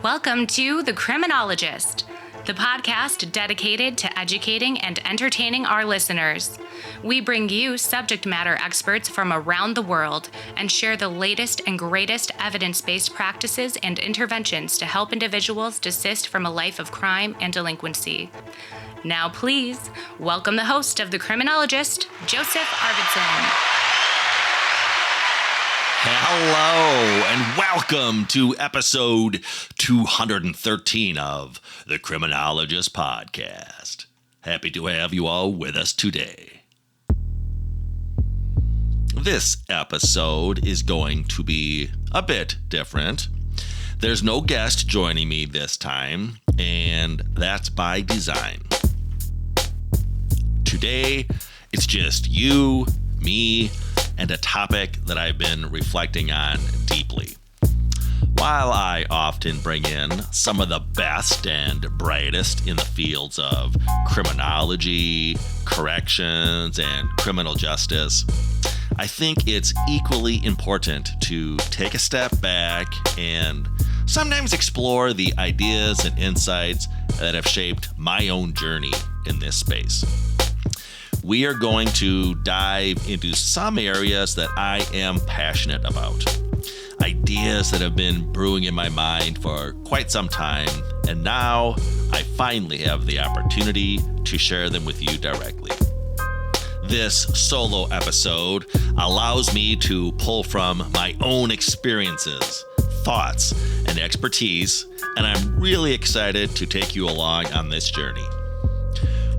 Welcome to The Criminologist, the podcast dedicated to educating and entertaining our listeners. We bring you subject matter experts from around the world and share the latest and greatest evidence-based practices and interventions to help individuals desist from a life of crime and delinquency. Now, please welcome the host of The Criminologist, Joseph Arvidson. Hello, and welcome to episode 213 of the Criminologist podcast. Happy to have you all with us today. This episode is going to be a bit different. There's no guest joining me this time, and that's by design. Today, it's just you, me, and a topic that I've been reflecting on deeply. While I often bring in some of the best and brightest in the fields of criminology, corrections, and criminal justice, I think it's equally important to take a step back and sometimes explore the ideas and insights that have shaped my own journey in this space. We are going to dive into some areas that I am passionate about. Ideas that have been brewing in my mind for quite some time, and now I finally have the opportunity to share them with you directly. This solo episode allows me to pull from my own experiences, thoughts, and expertise, and I'm really excited to take you along on this journey.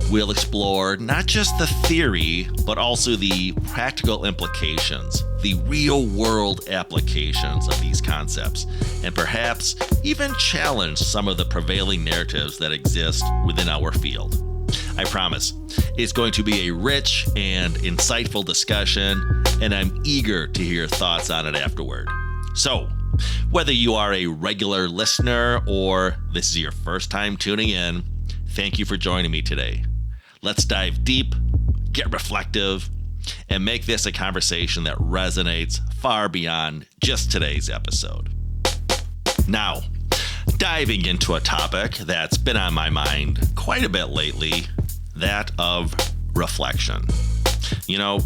We'll explore not just the theory, but also the practical implications, the real-world applications of these concepts, and perhaps even challenge some of the prevailing narratives that exist within our field. I promise, it's going to be a rich and insightful discussion, and I'm eager to hear thoughts on it afterward. So, whether you are a regular listener or this is your first time tuning in, thank you for joining me today. Let's dive deep, get reflective, and make this a conversation that resonates far beyond just today's episode. Now, diving into a topic that's been on my mind quite a bit lately, that of reflection. You know,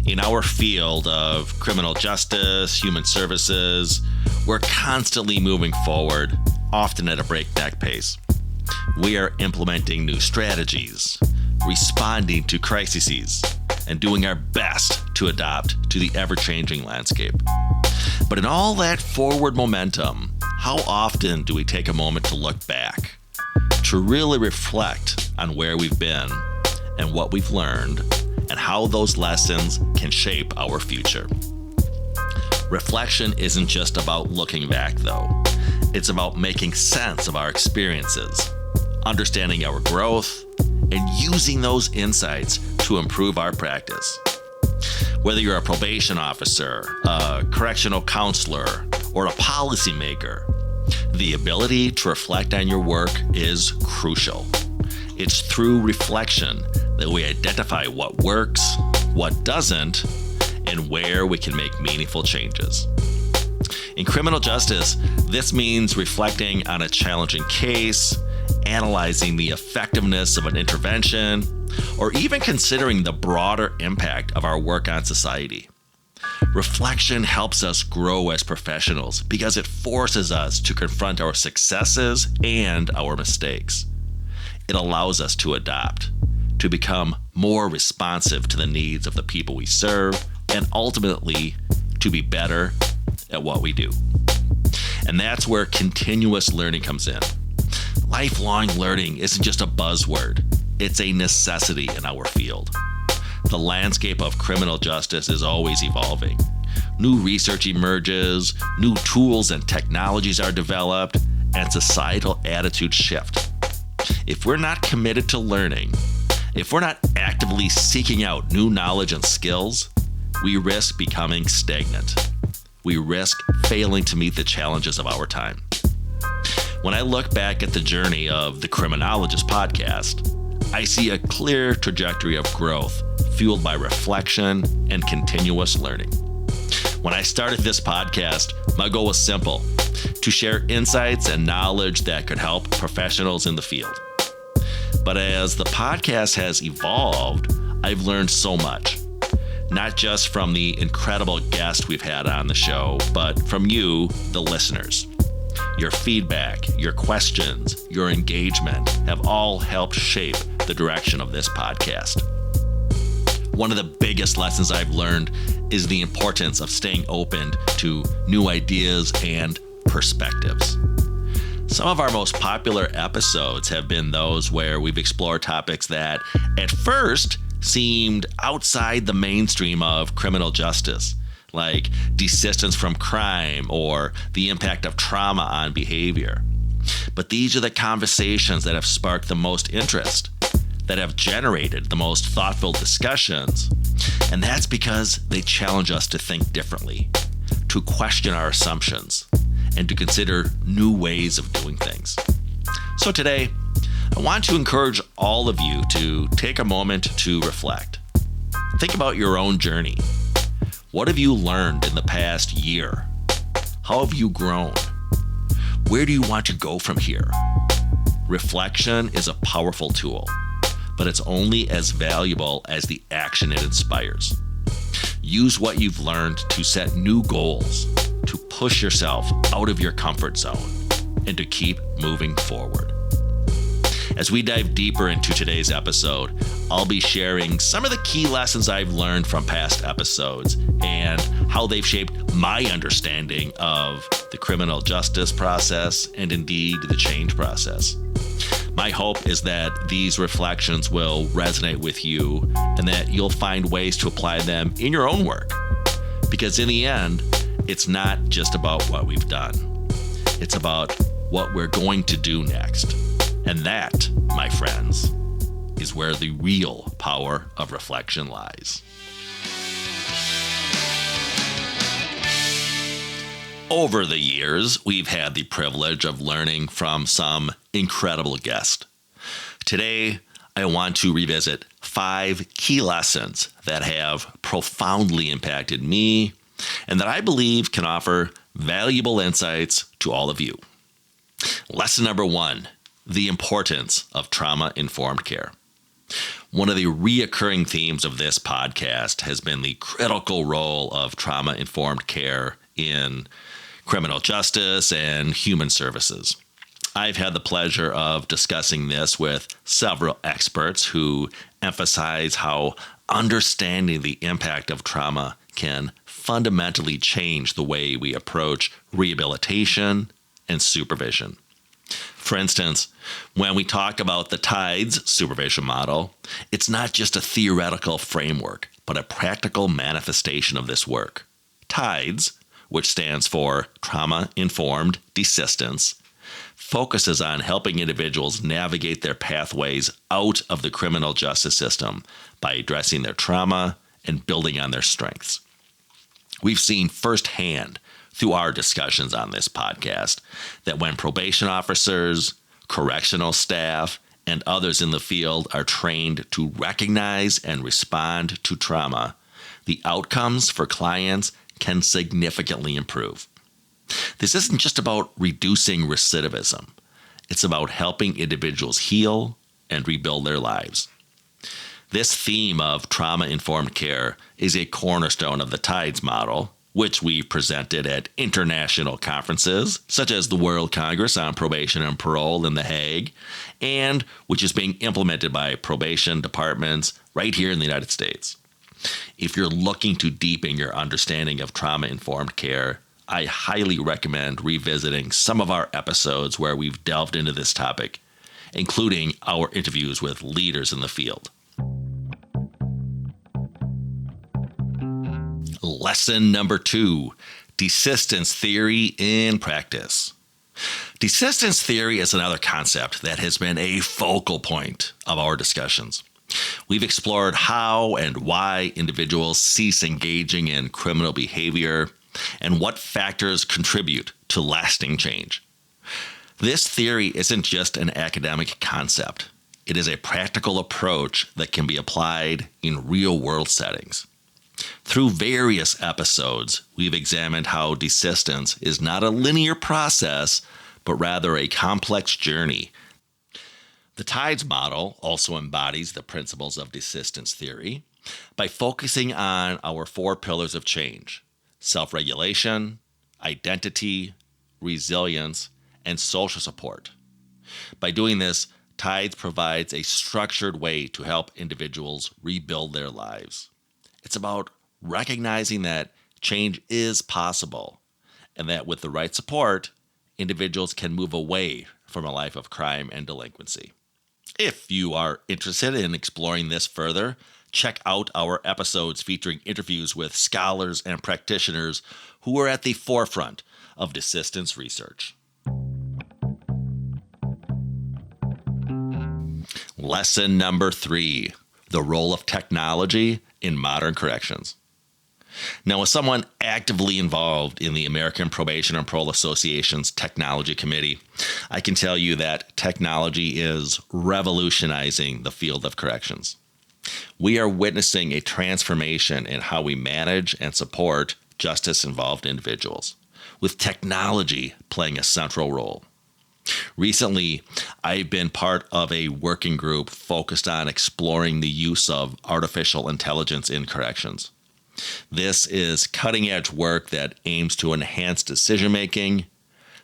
in our field of criminal justice, human services, we're constantly moving forward, often at a breakneck pace. We are implementing new strategies, responding to crises, and doing our best to adapt to the ever-changing landscape. But in all that forward momentum, how often do we take a moment to look back, to really reflect on where we've been and what we've learned, and how those lessons can shape our future? Reflection isn't just about looking back, though. It's about making sense of our experiences, understanding our growth, and using those insights to improve our practice. Whether you're a probation officer, a correctional counselor, or a policymaker, the ability to reflect on your work is crucial. It's through reflection that we identify what works, what doesn't, and where we can make meaningful changes. In criminal justice, this means reflecting on a challenging case, analyzing the effectiveness of an intervention, or even considering the broader impact of our work on society. Reflection helps us grow as professionals because it forces us to confront our successes and our mistakes. It allows us to adapt, to become more responsive to the needs of the people we serve, and ultimately to be better at what we do. And that's where continuous learning comes in. Lifelong learning isn't just a buzzword, it's a necessity in our field. The landscape of criminal justice is always evolving. New research emerges, new tools and technologies are developed, and societal attitudes shift. If we're not committed to learning, if we're not actively seeking out new knowledge and skills, we risk becoming stagnant. We risk failing to meet the challenges of our time. When I look back at the journey of the Criminologist podcast, I see a clear trajectory of growth fueled by reflection and continuous learning. When I started this podcast, my goal was simple: to share insights and knowledge that could help professionals in the field. But as the podcast has evolved, I've learned so much, not just from the incredible guests we've had on the show, but from you, the listeners. Your feedback, your questions, your engagement have all helped shape the direction of this podcast. One of the biggest lessons I've learned is the importance of staying open to new ideas and perspectives. Some of our most popular episodes have been those where we've explored topics that, at first, seemed outside the mainstream of criminal justice, like desistance from crime or the impact of trauma on behavior. But these are the conversations that have sparked the most interest, that have generated the most thoughtful discussions, and that's because they challenge us to think differently, to question our assumptions, and to consider new ways of doing things. So today, I want to encourage all of you to take a moment to reflect. Think about your own journey. What have you learned in the past year? How have you grown? Where do you want to go from here? Reflection is a powerful tool, but it's only as valuable as the action it inspires. Use what you've learned to set new goals, to push yourself out of your comfort zone, and to keep moving forward. As we dive deeper into today's episode, I'll be sharing some of the key lessons I've learned from past episodes and how they've shaped my understanding of the criminal justice process and indeed the change process. My hope is that these reflections will resonate with you and that you'll find ways to apply them in your own work. Because in the end, it's not just about what we've done. It's about what we're going to do next. And that, my friends, is where the real power of reflection lies. Over the years, we've had the privilege of learning from some incredible guests. Today, I want to revisit 5 key lessons that have profoundly impacted me and that I believe can offer valuable insights to all of you. Lesson number 1, the importance of trauma-informed care. One of the reoccurring themes of this podcast has been the critical role of trauma-informed care in criminal justice and human services. I've had the pleasure of discussing this with several experts who emphasize how understanding the impact of trauma can fundamentally change the way we approach rehabilitation and supervision. For instance, when we talk about the TIDES supervision model, it's not just a theoretical framework, but a practical manifestation of this work. TIDES, which stands for Trauma-Informed Desistance, focuses on helping individuals navigate their pathways out of the criminal justice system by addressing their trauma and building on their strengths. We've seen firsthand through our discussions on this podcast that when probation officers, correctional staff, and others in the field are trained to recognize and respond to trauma, the outcomes for clients can significantly improve. This isn't just about reducing recidivism. It's about helping individuals heal and rebuild their lives. This theme of trauma-informed care is a cornerstone of the TIDES model, which we presented at international conferences, such as the World Congress on Probation and Parole in The Hague, and which is being implemented by probation departments right here in the United States. If you're looking to deepen your understanding of trauma-informed care, I highly recommend revisiting some of our episodes where we've delved into this topic, including our interviews with leaders in the field. Lesson number 2, desistance theory in practice. Desistance theory is another concept that has been a focal point of our discussions. We've explored how and why individuals cease engaging in criminal behavior and what factors contribute to lasting change. This theory isn't just an academic concept. It is a practical approach that can be applied in real-world settings. Through various episodes, we've examined how desistance is not a linear process, but rather a complex journey. The TIDES model also embodies the principles of desistance theory by focusing on our 4 pillars of change: self-regulation, identity, resilience, and social support. By doing this, TIDES provides a structured way to help individuals rebuild their lives. It's about recognizing that change is possible and that with the right support, individuals can move away from a life of crime and delinquency. If you are interested in exploring this further, check out our episodes featuring interviews with scholars and practitioners who are at the forefront of desistance research. Lesson number 3, the role of technology in modern corrections. Now, as someone actively involved in the American Probation and Parole Association's Technology Committee, I can tell you that technology is revolutionizing the field of corrections. We are witnessing a transformation in how we manage and support justice-involved individuals, with technology playing a central role. Recently, I've been part of a working group focused on exploring the use of artificial intelligence in corrections. This is cutting-edge work that aims to enhance decision-making,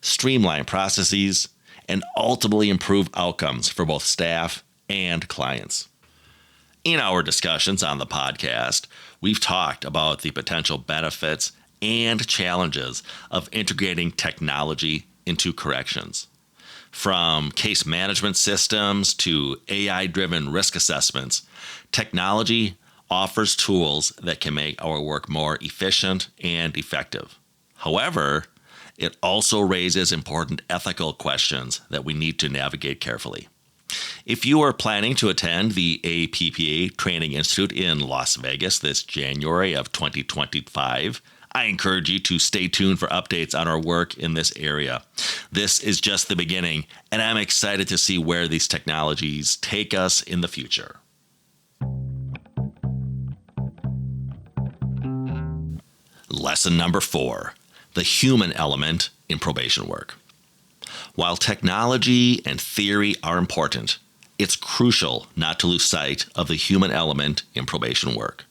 streamline processes, and ultimately improve outcomes for both staff and clients. In our discussions on the podcast, we've talked about the potential benefits and challenges of integrating technology into corrections. From case management systems to AI-driven risk assessments, technology offers tools that can make our work more efficient and effective. However, it also raises important ethical questions that we need to navigate carefully. If you are planning to attend the APPA Training Institute in Las Vegas this January of 2025, I encourage you to stay tuned for updates on our work in this area. This is just the beginning, and I'm excited to see where these technologies take us in the future. Lesson number 4, the human element in probation work. While technology and theory are important, it's crucial not to lose sight of the human element in probation work.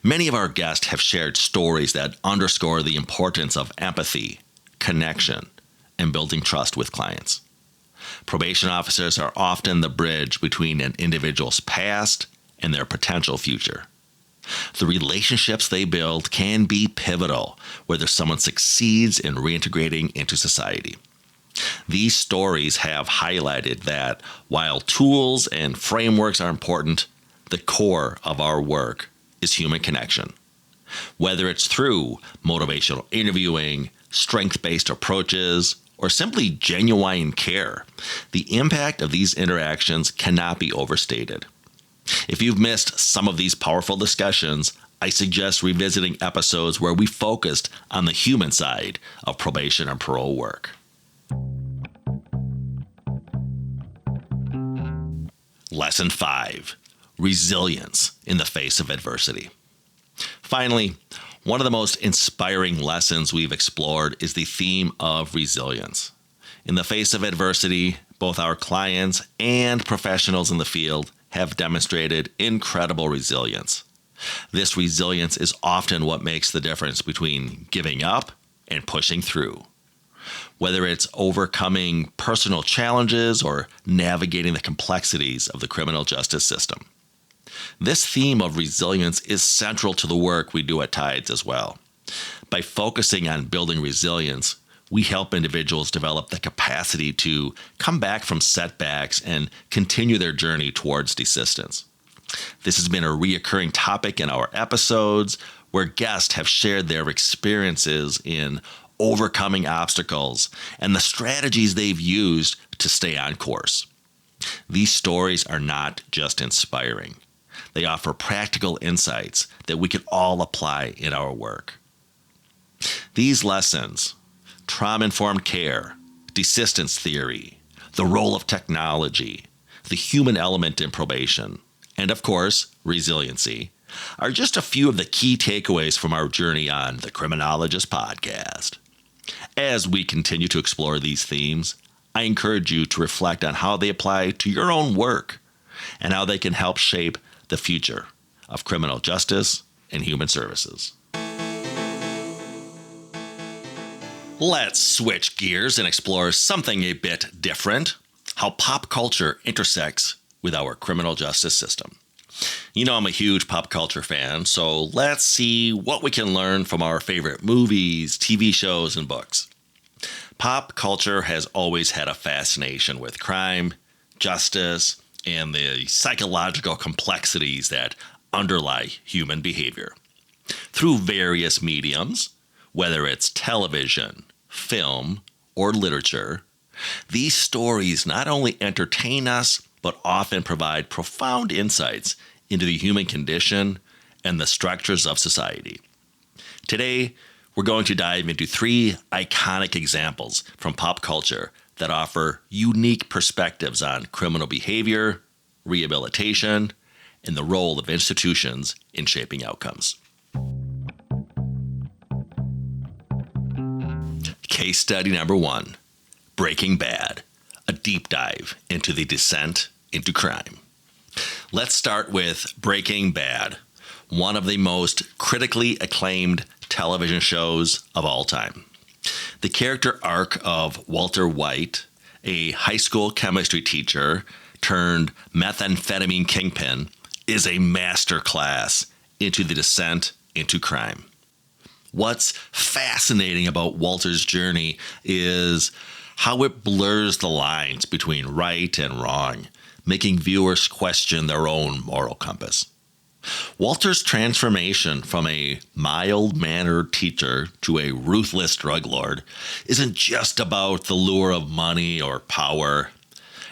Many of our guests have shared stories that underscore the importance of empathy, connection, and building trust with clients. Probation officers are often the bridge between an individual's past and their potential future. The relationships they build can be pivotal whether someone succeeds in reintegrating into society. These stories have highlighted that while tools and frameworks are important, the core of our work is human connection. Whether it's through motivational interviewing, strength-based approaches, or simply genuine care, the impact of these interactions cannot be overstated. If you've missed some of these powerful discussions, I suggest revisiting episodes where we focused on the human side of probation and parole work. Lesson 5, resilience in the face of adversity. Finally, one of the most inspiring lessons we've explored is the theme of resilience. In the face of adversity, both our clients and professionals in the field have demonstrated incredible resilience. This resilience is often what makes the difference between giving up and pushing through. Whether it's overcoming personal challenges or navigating the complexities of the criminal justice system. This theme of resilience is central to the work we do at TIDES as well. By focusing on building resilience, we help individuals develop the capacity to come back from setbacks and continue their journey towards desistance. This has been a reoccurring topic in our episodes where guests have shared their experiences in overcoming obstacles and the strategies they've used to stay on course. These stories are not just inspiring. They offer practical insights that we can all apply in our work. These lessons, trauma-informed care, desistance theory, the role of technology, the human element in probation, and of course, resiliency, are just a few of the key takeaways from our journey on the Criminologist podcast. As we continue to explore these themes, I encourage you to reflect on how they apply to your own work and how they can help shape the future of criminal justice and human services. Let's switch gears and explore something a bit different: how pop culture intersects with our criminal justice system. You know I'm a huge pop culture fan, so let's see what we can learn from our favorite movies, TV shows, and books. Pop culture has always had a fascination with crime, justice, and the psychological complexities that underlie human behavior. Through various mediums, whether it's television, film, or literature, these stories not only entertain us, but often provide profound insights into the human condition and the structures of society. Today, we're going to dive into 3 iconic examples from pop culture that offer unique perspectives on criminal behavior, rehabilitation, and the role of institutions in shaping outcomes. Case study number 1, Breaking Bad, a deep dive into the descent into crime. Let's start with Breaking Bad, one of the most critically acclaimed television shows of all time. The character arc of Walter White, a high school chemistry teacher turned methamphetamine kingpin, is a masterclass into the descent into crime. What's fascinating about Walter's journey is how it blurs the lines between right and wrong, making viewers question their own moral compass. Walter's transformation from a mild-mannered teacher to a ruthless drug lord isn't just about the lure of money or power.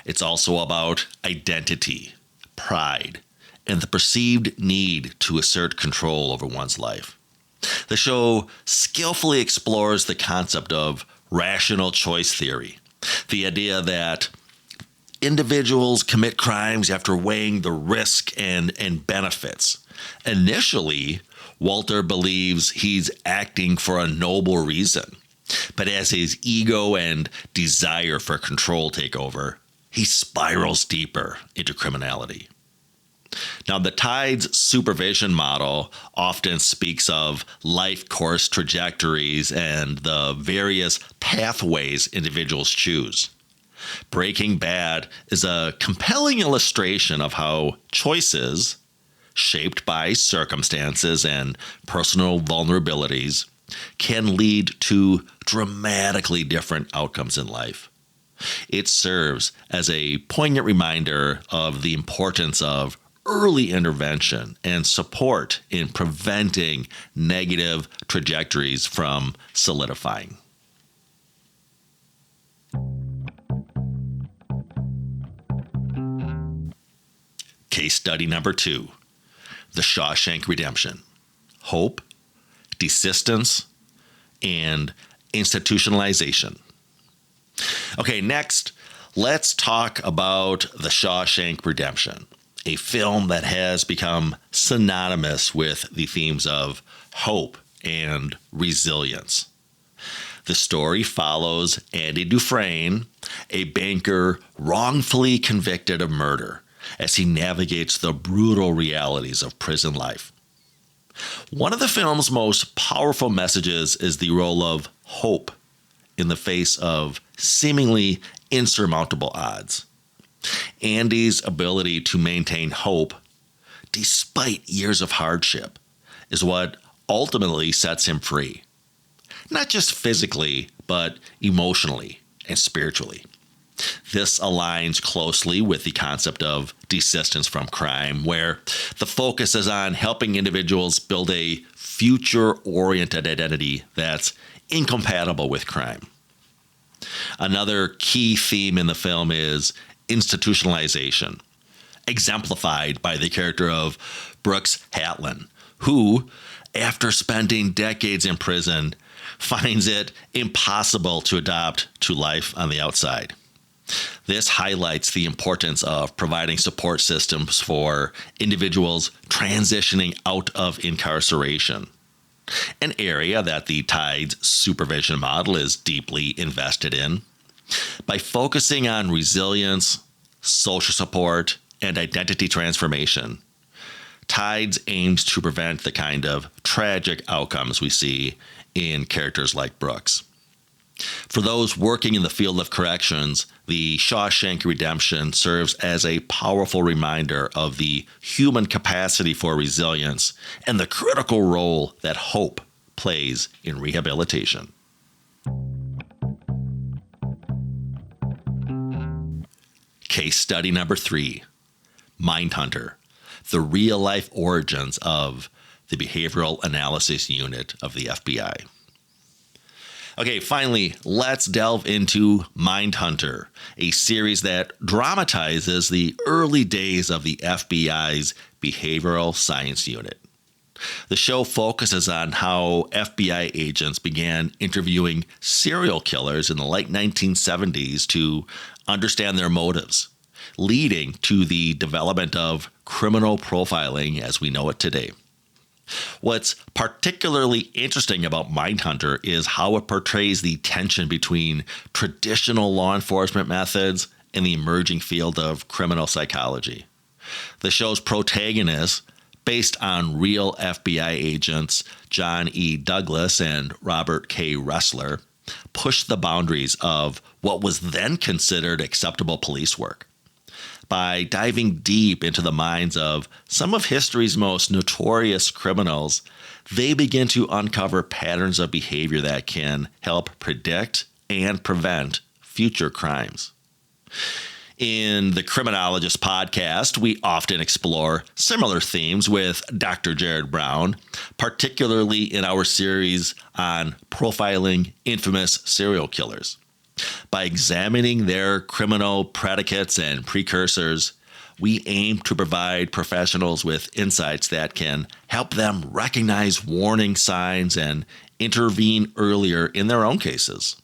It's also about identity, pride, and the perceived need to assert control over one's life. The show skillfully explores the concept of rational choice theory, the idea that individuals commit crimes after weighing the risk and benefits. Initially, Walter believes he's acting for a noble reason, but as his ego and desire for control take over, he spirals deeper into criminality. Now, the Tides supervision model often speaks of life course trajectories and the various pathways individuals choose. Breaking Bad is a compelling illustration of how choices, shaped by circumstances and personal vulnerabilities, can lead to dramatically different outcomes in life. It serves as a poignant reminder of the importance of early intervention and support in preventing negative trajectories from solidifying. Case study number 2, The Shawshank Redemption: Hope, Desistance, and Institutionalization. Okay, next, let's talk about The Shawshank Redemption, a film that has become synonymous with the themes of hope and resilience. The story follows Andy Dufresne, a banker wrongfully convicted of murder, as he navigates the brutal realities of prison life. One of the film's most powerful messages is the role of hope in the face of seemingly insurmountable odds. Andy's ability to maintain hope, despite years of hardship, is what ultimately sets him free. Not just physically, but emotionally and spiritually. This aligns closely with the concept of desistance from crime, where the focus is on helping individuals build a future-oriented identity that's incompatible with crime. Another key theme in the film is institutionalization, exemplified by the character of Brooks Hatlin, who, after spending decades in prison, finds it impossible to adapt to life on the outside. This highlights the importance of providing support systems for individuals transitioning out of incarceration, an area that the TIDES supervision model is deeply invested in. By focusing on resilience, social support, and identity transformation, TIDES aims to prevent the kind of tragic outcomes we see in characters like Brooks. For those working in the field of corrections, the Shawshank Redemption serves as a powerful reminder of the human capacity for resilience and the critical role that hope plays in rehabilitation. Case study number 3, Mindhunter, the real-life origins of the Behavioral Analysis Unit of the FBI. Okay, finally, let's delve into Mindhunter, a series that dramatizes the early days of the FBI's Behavioral Science Unit. The show focuses on how FBI agents began interviewing serial killers in the late 1970s to understand their motives, leading to the development of criminal profiling as we know it today. What's particularly interesting about Mindhunter is how it portrays the tension between traditional law enforcement methods and the emerging field of criminal psychology. The show's protagonists, based on real FBI agents John E. Douglas and Robert K. Ressler, pushed the boundaries of what was then considered acceptable police work. By diving deep into the minds of some of history's most notorious criminals, they begin to uncover patterns of behavior that can help predict and prevent future crimes. In the Criminologist podcast, we often explore similar themes with Dr. Jared Brown, particularly in our series on profiling infamous serial killers. By examining their criminal predicates and precursors, we aim to provide professionals with insights that can help them recognize warning signs and intervene earlier in their own cases.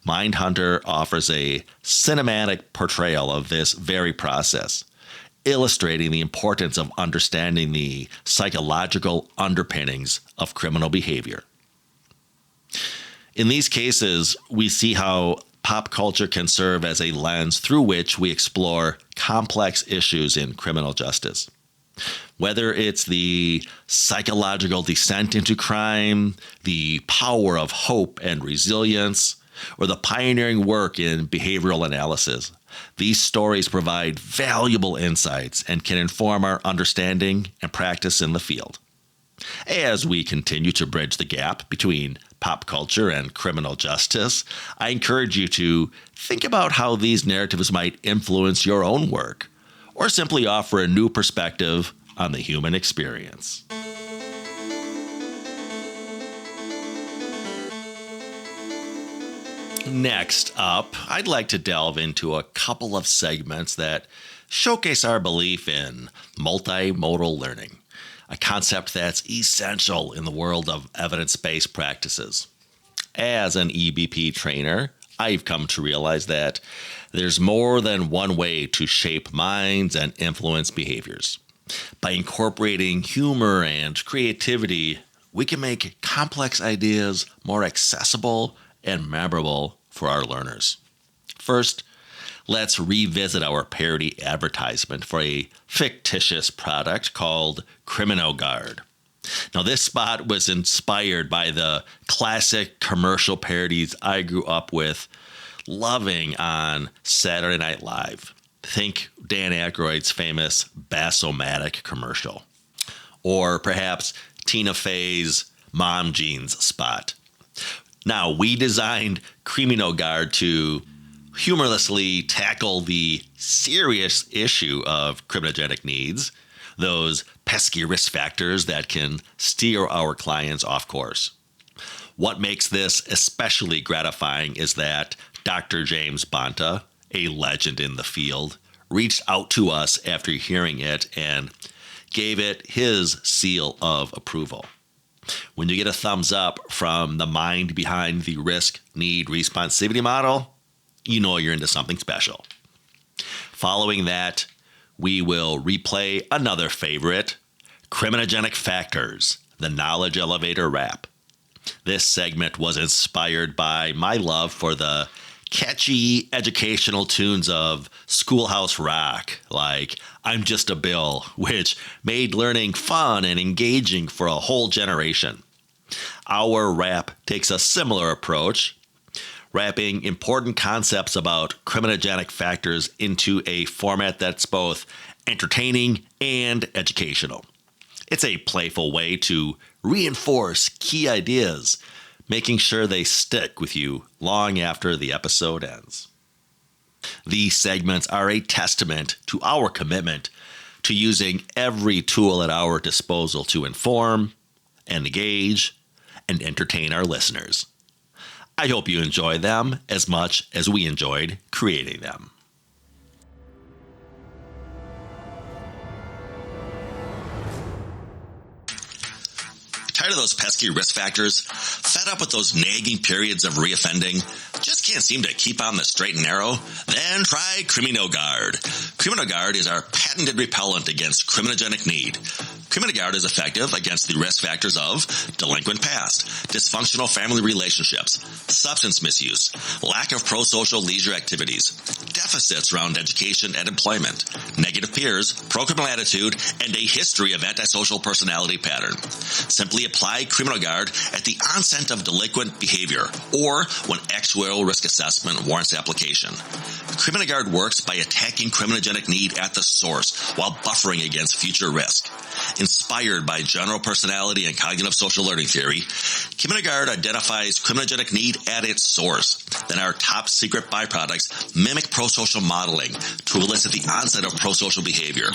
Mindhunter offers a cinematic portrayal of this very process, illustrating the importance of understanding the psychological underpinnings of criminal behavior. In these cases, we see how pop culture can serve as a lens through which we explore complex issues in criminal justice. Whether it's the psychological descent into crime, the power of hope and resilience, or the pioneering work in behavioral analysis, these stories provide valuable insights and can inform our understanding and practice in the field. As we continue to bridge the gap between pop culture and criminal justice, I encourage you to think about how these narratives might influence your own work, or simply offer a new perspective on the human experience. Next up, I'd like to delve into a couple of segments that showcase our belief in multimodal learning, a concept that's essential in the world of evidence-based practices. As an EBP trainer, I've come to realize that there's more than one way to shape minds and influence behaviors. By incorporating humor and creativity, we can make complex ideas more accessible and memorable for our learners. First, let's revisit our parody advertisement for a fictitious product called CriminoGuard. Now, this spot was inspired by the classic commercial parodies I grew up with loving on Saturday Night Live. Think Dan Aykroyd's famous Bass-O-Matic commercial. Or perhaps Tina Fey's Mom Jeans spot. Now, we designed CriminoGuard to humorlessly tackle the serious issue of criminogenic needs, those pesky risk factors that can steer our clients off course. What makes this especially gratifying is that Dr. James Bonta, a legend in the field, reached out to us after hearing it and gave it his seal of approval. When you get a thumbs up from the mind behind the risk-need responsivity model, you know you're into something special. Following that, we will replay another favorite, Criminogenic Factors, the Knowledge Elevator Rap. This segment was inspired by my love for the catchy educational tunes of Schoolhouse Rock, like I'm Just a Bill, which made learning fun and engaging for a whole generation. Our rap takes a similar approach, wrapping important concepts about criminogenic factors into a format that's both entertaining and educational. It's a playful way to reinforce key ideas, making sure they stick with you long after the episode ends. These segments are a testament to our commitment to using every tool at our disposal to inform, engage, and entertain our listeners. I hope you enjoy them as much as we enjoyed creating them. Tired of those pesky risk factors? Fed up with those nagging periods of reoffending? Just can't seem to keep on the straight and narrow? Then try Criminogard. Criminogard is our patented repellent against criminogenic need. Criminogard is effective against the risk factors of delinquent past, dysfunctional family relationships, substance misuse, lack of pro-social leisure activities, deficits around education and employment, negative peers, pro-criminal attitude, and a history of antisocial personality pattern. Simply apply Criminogard at the onset of delinquent behavior or when actuarial risk assessment warrants application. Criminogard works by attacking criminogenic need at the source while buffering against future risk. Inspired by general personality and cognitive social learning theory, Criminogard identifies criminogenic need at its source. Then our top secret byproducts mimic prosocial modeling to elicit the onset of prosocial behavior.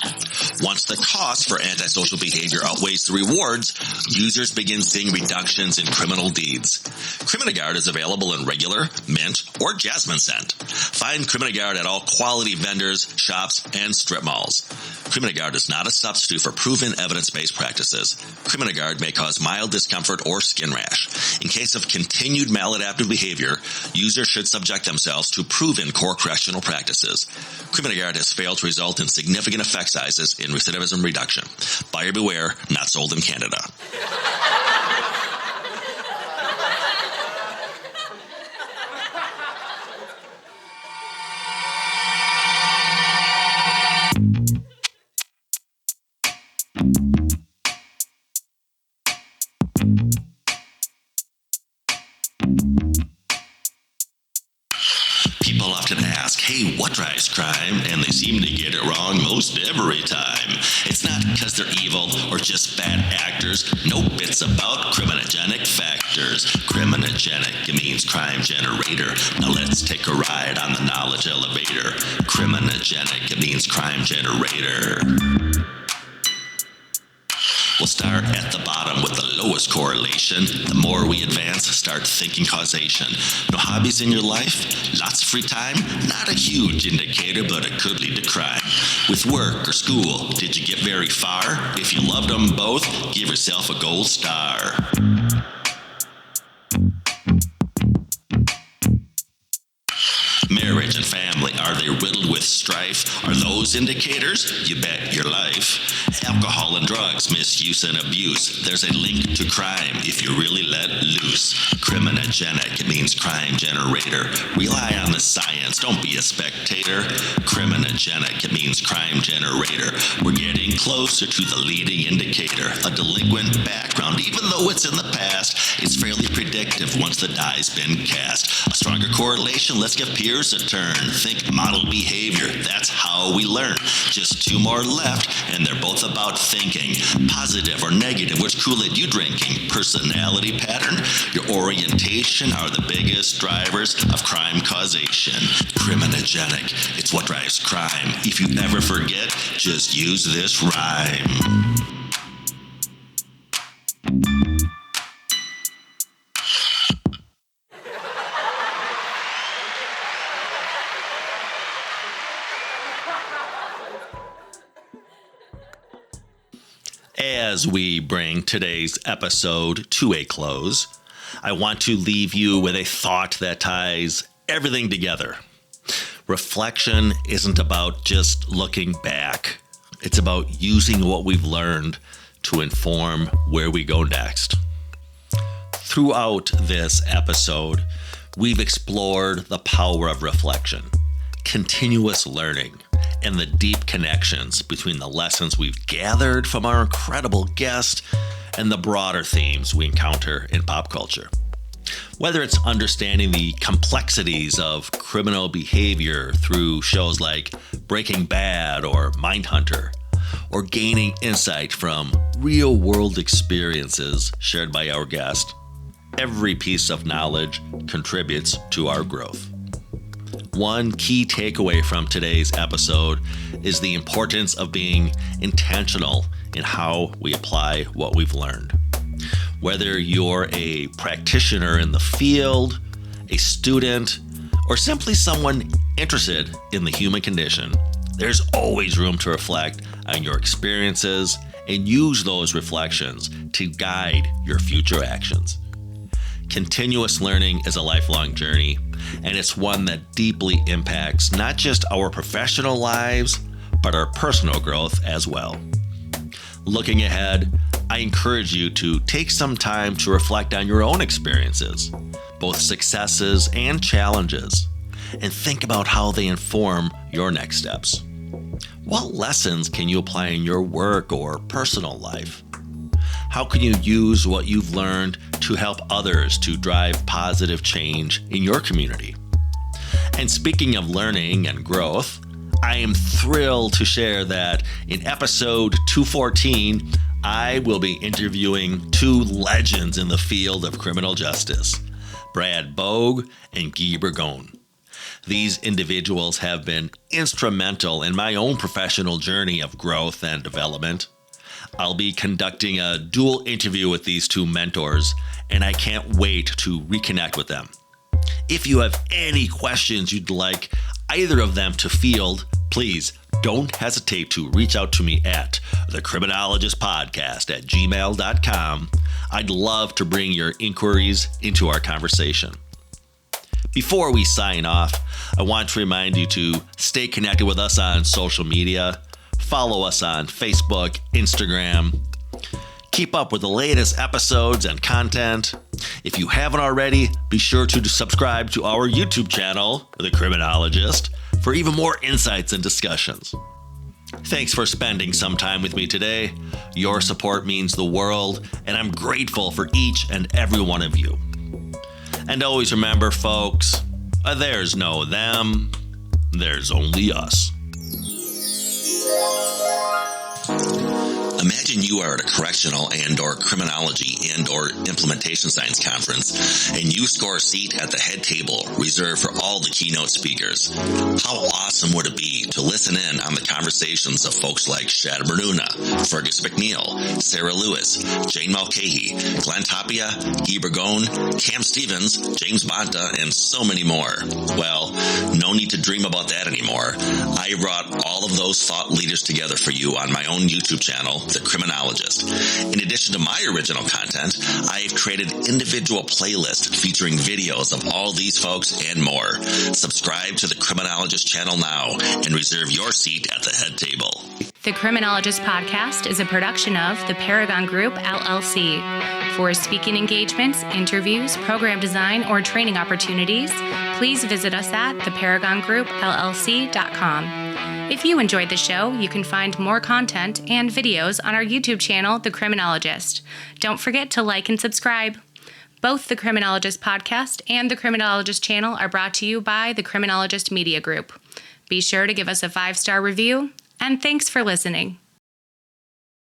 Once the cost for antisocial behavior outweighs the rewards, users begin seeing reductions in criminal deeds. Criminogard is available in regular, mint, or jasmine scent. Find Criminogard at all quality vendors, shops, and strip malls. Criminogard is not a substitute for proven evidence-based practices. Criminogard may cause mild discomfort or skin rash. In case of continued maladaptive behavior, users should subject themselves to proven core correctional practices. Criminogard has failed to result in significant effect sizes in recidivism reduction. Buyer beware, not sold in Canada. People often ask, hey, what drives crime? And they seem to get it wrong most every time. It's not because they're evil or just bad actors. Nope, it's about criminogenic factors. Criminogenic means crime generator. Now let's take a ride on the knowledge elevator. Criminogenic means crime generator. We'll start at the bottom with the lowest correlation. The more we advance, start thinking causation. No hobbies in your life? Lots of free time? Not a huge indicator, but it could lead to crime. With work or school, did you get very far? If you loved them both, give yourself a gold star. Marriage and family, are they riddled with strife? Are those indicators? You bet your life. Alcohol and drugs, misuse and abuse. There's a link to crime if you really let loose. Criminogenic means crime generator. Rely on the science, don't be a spectator. Criminogenic means crime generator. We're getting closer to the leading indicator. A delinquent background, even though it's in the past, it's fairly predictive once the die's been cast. A stronger correlation, let's give peers a turn. Think model behavior, that's how we learn. Just two more left, and they're both about thinking. Positive or negative, which Kool-Aid you drinking? Personality pattern, your orientation are the biggest drivers of crime causation. Criminogenic, it's what drives crime. If you ever forget, just use this rhyme. As we bring today's episode to a close, I want to leave you with a thought that ties everything together. Reflection isn't about just looking back. It's about using what we've learned to inform where we go next. Throughout this episode, we've explored the power of reflection, continuous learning, and the deep connections between the lessons we've gathered from our incredible guest and the broader themes we encounter in pop culture. Whether it's understanding the complexities of criminal behavior through shows like Breaking Bad or Mindhunter, or gaining insight from real-world experiences shared by our guest, every piece of knowledge contributes to our growth. One key takeaway from today's episode is the importance of being intentional in how we apply what we've learned. Whether you're a practitioner in the field, a student, or simply someone interested in the human condition, there's always room to reflect on your experiences and use those reflections to guide your future actions. Continuous learning is a lifelong journey, and it's one that deeply impacts not just our professional lives, but our personal growth as well. Looking ahead, I encourage you to take some time to reflect on your own experiences, both successes and challenges, and think about how they inform your next steps. What lessons can you apply in your work or personal life? How can you use what you've learned to help others to drive positive change in your community? And speaking of learning and growth, I am thrilled to share that in episode 214, I will be interviewing two legends in the field of criminal justice, Bogue and Guy Bourgon. These individuals have been instrumental in my own professional journey of growth and development. I'll be conducting a dual interview with these two mentors, and I can't wait to reconnect with them. If you have any questions you'd like either of them to field, please don't hesitate to reach out to me at thecriminologistpodcast@gmail.com. I'd love to bring your inquiries into our conversation. Before we sign off, I want to remind you to stay connected with us on social media. Follow us on Facebook, Instagram. Keep up with the latest episodes and content. If you haven't already, be sure to subscribe to our YouTube channel, The Criminologist, for even more insights and discussions. Thanks for spending some time with me today. Your support means the world, and I'm grateful for each and every one of you. And always remember, folks, there's no them, there's only us. Imagine you are at a correctional and/or criminology and/or implementation science conference, and you score a seat at the head table reserved for all the keynote speakers. How awesome would it be to listen in on the conversations of folks like Shad Bernuna, Fergus McNeil, Sarah Lewis, Jane Mulcahy, Glenn Tapia, Guy Bourgon, Cam Stevens, James Bonta, and so many more? Well, no need to dream about that anymore. I brought all of those thought leaders together for you on my own YouTube channel, The Criminologist. In addition to my original content, I've created individual playlists featuring videos of all these folks and more. Subscribe to the Criminologist channel now and reserve your seat at the head table. The Criminologist podcast is a production of the Paragon Group, LLC. For speaking engagements, interviews, program design, or training opportunities, please visit us at theparagongroup.llc.com. If you enjoyed the show, you can find more content and videos on our YouTube channel, The Criminologist. Don't forget to like and subscribe. Both the Criminologist podcast and the Criminologist channel are brought to you by the Criminologist Media Group. Be sure to give us a 5-star review, and thanks for listening.